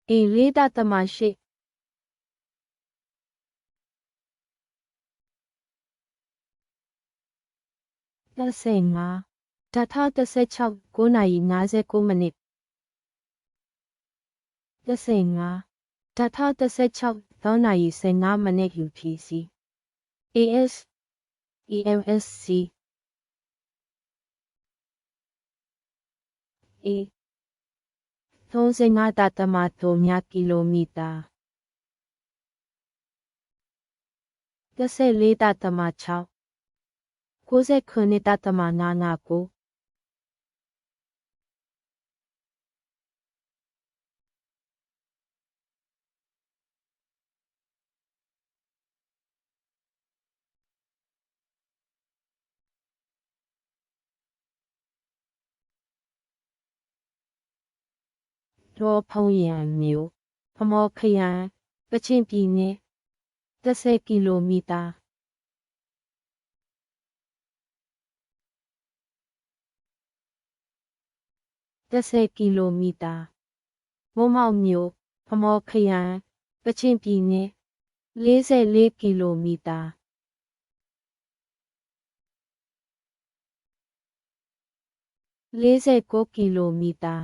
A 4.8 15 16 9:59 မိနစ်15 16 3:15 မိနစ် UTC AS EMSC A 35.3 ကီလိုမီတာ14.6 99.99 ဒေါ်ဖုံရံမျိုးဖမော်ခရိုင်ကချင်ပြည်နယ်10 ကီလိုမီတာ10 ကီလိုမီတာမုံမောက်မျိုးဖမော်ခရိုင်ကချင်ပြည်နယ်44 ကီလိုမီတာ49 ကီလိုမီတာ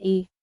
E